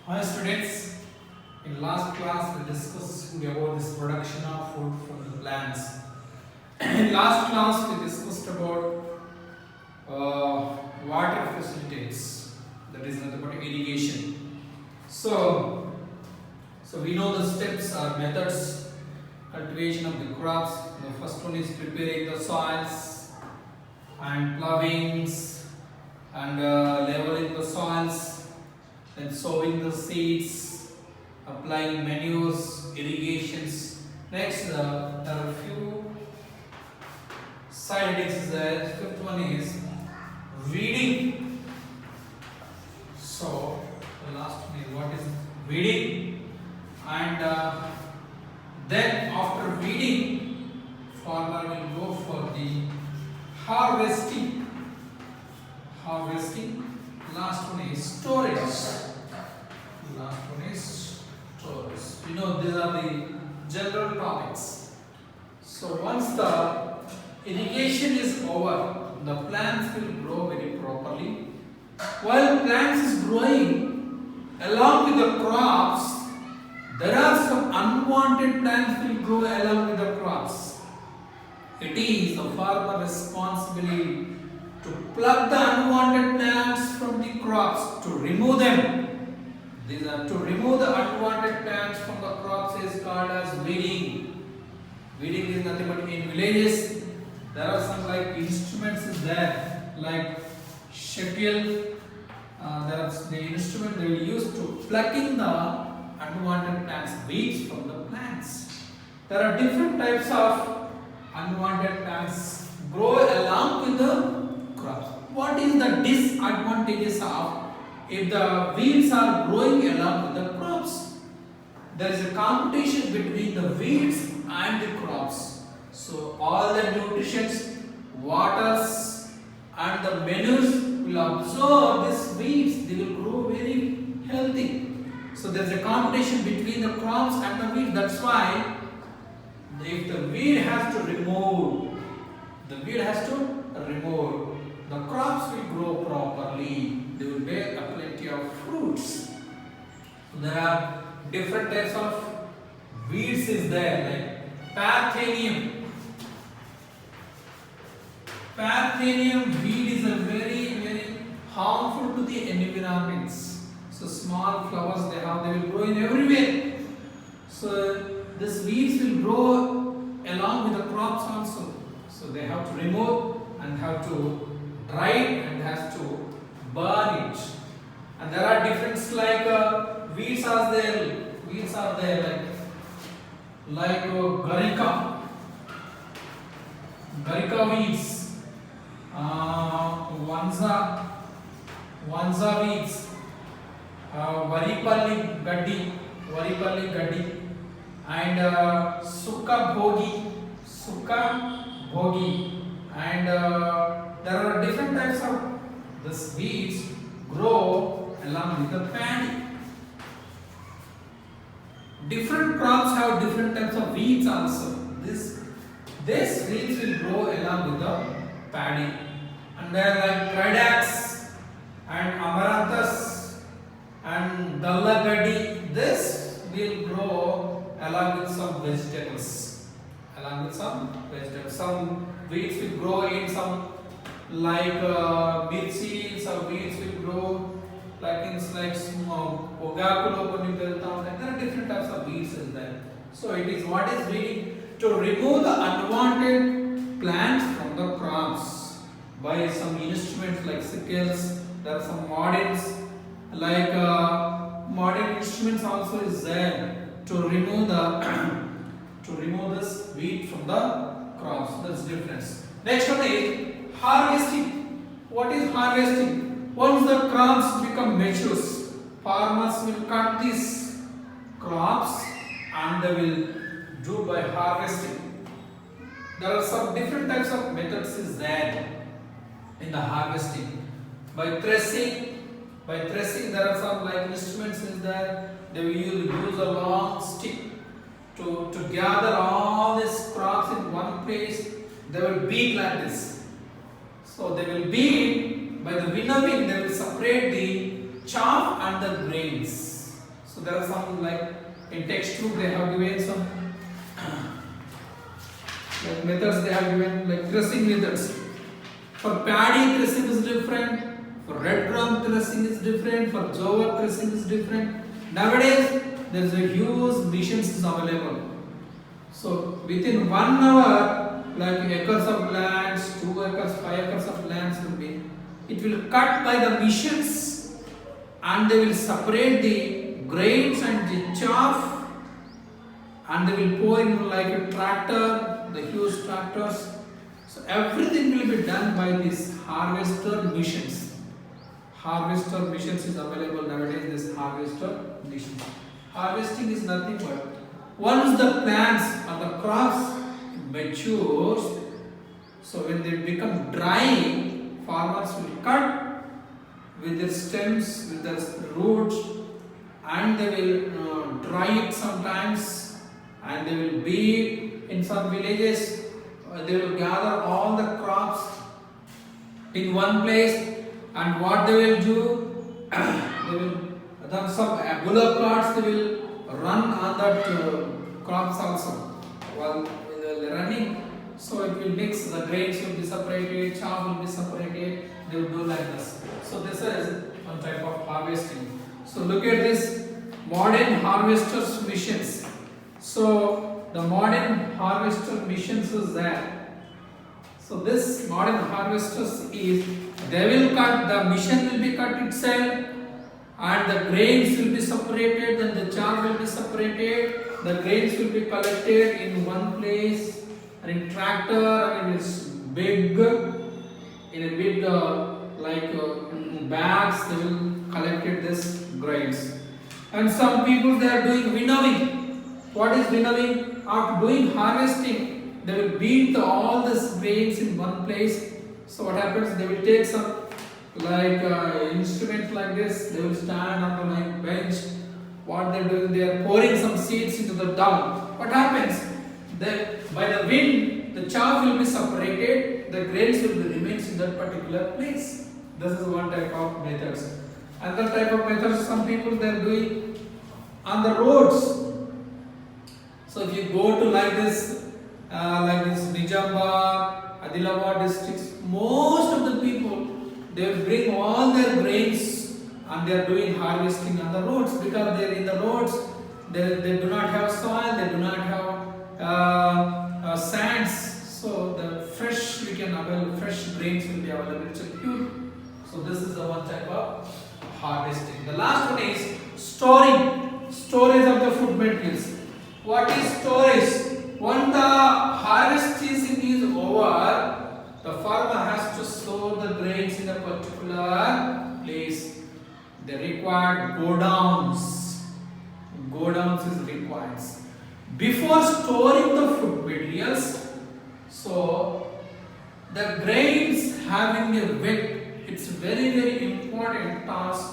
Hi students, in last class we discussed about this production of food from the plants. In last class we discussed about water facilities, that is nothing but irrigation. So we know the steps or methods cultivation of the crops. The first one is preparing the soils and plowings and leveling the soils, then sowing the seeds, applying manures, irrigations. Next, there are a few side headings there. Fifth one is weeding. So the last one is what is weeding, and then after weeding, farmer will go for the harvesting. Last one is storage. Last one is storage. You know, these are the general topics. So once the irrigation is over, the plants will grow very properly. While plants is growing along with the crops, there are some unwanted plants will grow along with the crops. It is the farmer responsibility to pluck the unwanted plants from the crops, to remove them. These are to remove the unwanted plants from the crops is called as weeding. Weeding is nothing but in villages there are some like instruments is there like shekel. There are the instrument they will use to plucking the unwanted plants, weeds from the plants. There are different types of unwanted plants grow along with the crops. What is the disadvantages of if the weeds are growing along with the crops? There is a competition between the weeds and the crops. So all the nutrients, waters and the manures will absorb these weeds. They will grow very healthy. So there is a competition between the crops and the weeds. That's why if the weed has to remove, the crops will grow properly. They will bear a plenty of fruits. So there are different types of weeds is there like Parthenium. Parthenium weed is a very harmful to the environments. So small flowers they will grow in everywhere. So this weeds will grow along with the crops also. So they have to remove and have to dry it and has to burn it. And there are different like weeds are there like Garica weeds, Vanza weeds, Varipalli gaddi, and Sukka bhogi, and there are different types of these weeds grow along with the paddy. Different crops have different types of weeds also. These weeds will grow along with the paddy. And there are like Tridax and Amaranthus and Dallagadi. This will grow along with some vegetables. Some weeds will grow in some like mirchi, some weeds will grow like in Pogakulo. There are different types of weeds in there. So it is what is weeding? To remove the unwanted plants from the crops by some instruments like sickles. There are some models like modern instruments also is there to remove this weed from the crops. That's difference. Next one is harvesting. What is harvesting? Once the crops become mature, farmers will cut these crops and they will do by harvesting. There are some different types of methods is there in the harvesting. By threshing there are some like instruments is there. They will use a long stick to gather all these crops in one place. They will beat like this. So they will beat by the winnowing. They will separate the chaff and the grains. So there are some, like in textbook they have given some like methods they have given, like threshing methods. For paddy threshing is different, for red drum threshing is different, for jowar threshing is different. Nowadays there is a huge machines is available. So within 1 hour, like acres of lands, 2 acres, 5 acres of lands will be, it will cut by the machines and they will separate the grains and the chaff and they will pour in like a tractor, the huge tractors. So everything will be done by these harvester machines. Harvester machines is available nowadays, this harvester machines. Harvesting is nothing but once the plants or the crops matures, so when they become dry, farmers will cut with their stems, with their roots, and they will dry it sometimes, and they will beat. In some villages, they will gather all the crops in one place, and what they will do, they will then some bullock carts they will run on that crops also while they are running. So it will mix, the grains will be separated, chaff will be separated, they will do like this. So this is one type of harvesting. So look at this modern harvesters machines. So the modern harvester machines is there. So this modern harvesters is, they will cut, the machine will be cut itself, and the grains will be separated, then the chaff will be separated, the grains will be collected in one place, and in tractor, and it's big, in a big bags, they will collected this grains. And some people they are doing winnowing. What is winnowing? After doing harvesting, they will beat all these grains in one place. So what happens? They will take some instruments like this. They will stand on the bench. What they are doing? They are pouring some seeds into the dung. What happens? By the wind, the chaff will be separated. The grains will be remains in that particular place. This is one type of methods. Another type of methods some people they are doing on the roads. So if you go to like this Nizamabad, Adilabad districts, most of the people they will bring all their grains and they are doing harvesting on the roads, because they are in the roads, they do not have soil, they do not have sands, so the fresh we can avail, fresh grains will be available. It's a pure. So this is the one type of harvesting. The last one is storage of the food materials. What is storage? When the harvest season is over, the farmer has to store the grains in a particular place. They require godowns. Godowns is required. Before storing the food materials, so the grains having a wet, it's very very important task.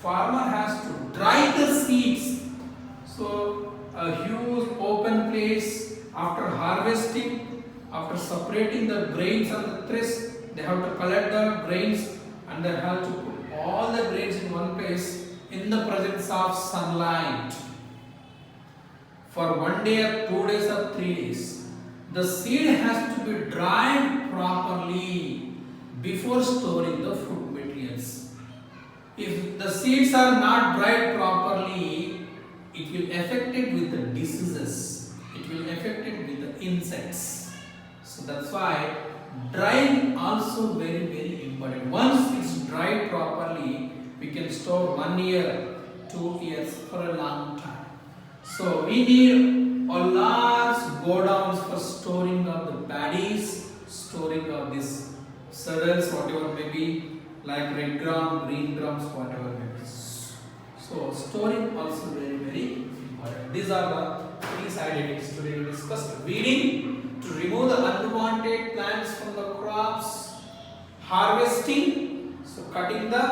Farmer has to dry the seeds. So a huge open place after harvesting, after separating the grains and the thresh, they have to collect the grains and they have to put all the grains in one place in the presence of sunlight for 1 day or 2 days or 3 days. The seed has to be dried properly before storing the food materials. If the seeds are not dried properly, it will affect it with the diseases. It will affect it with the insects. So that's why drying also very very important. Once it's dried properly, we can store 1 year, 2 years for a long time. So we need a large godowns for storing of the paddies, storing of these cereals, whatever may be, like red gram, green grams, whatever may be. So storing also very very important. These are the 3 side edits. Today we discussed weeding to remove the unwanted plants from the crops, harvesting, so cutting the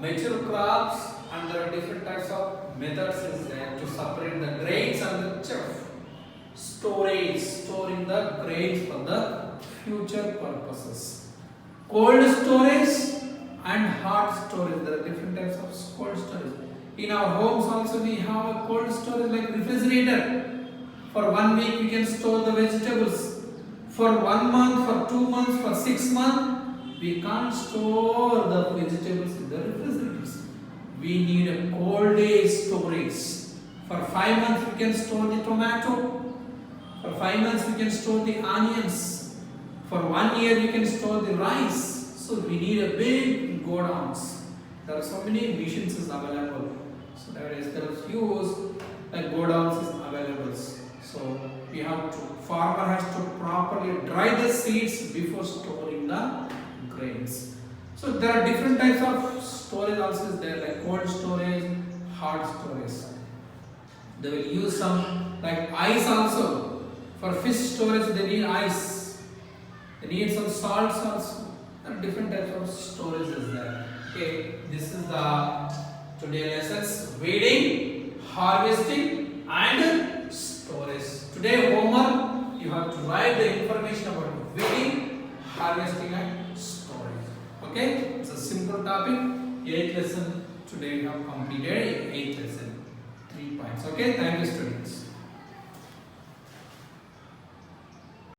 mature crops, and there are different types of methods is there to separate the grains and the chaff. Storage, storing the grains for the future purposes. Cold storage and hot storage. There are different types of cold storage. In our homes also we have a cold storage like refrigerator. For 1 week we can store the vegetables. For 1 month, for 2 months, for 6 months, we can't store the vegetables in the refrigerators. We need a cold day storage. For 5 months we can store the tomato. For 5 months we can store the onions. For 1 year we can store the rice. So we need a big godowns. There are so many machines is available. So there is huge like godowns is available. So we have to, farmer has to properly dry the seeds before storing the grains. So there are different types of storage also is there, like cold storage, hard storage. They will use some like ice also. For fish storage they need ice. They need some salts also. There are different types of storage is there. Okay, this is the today lessons: weeding, harvesting, and storage. Today homework, you have to write the information about weeding, harvesting, and storage. Okay, it's a simple topic. 8th lesson today we have completed. 8th lesson, 3 points. Okay, thank you students.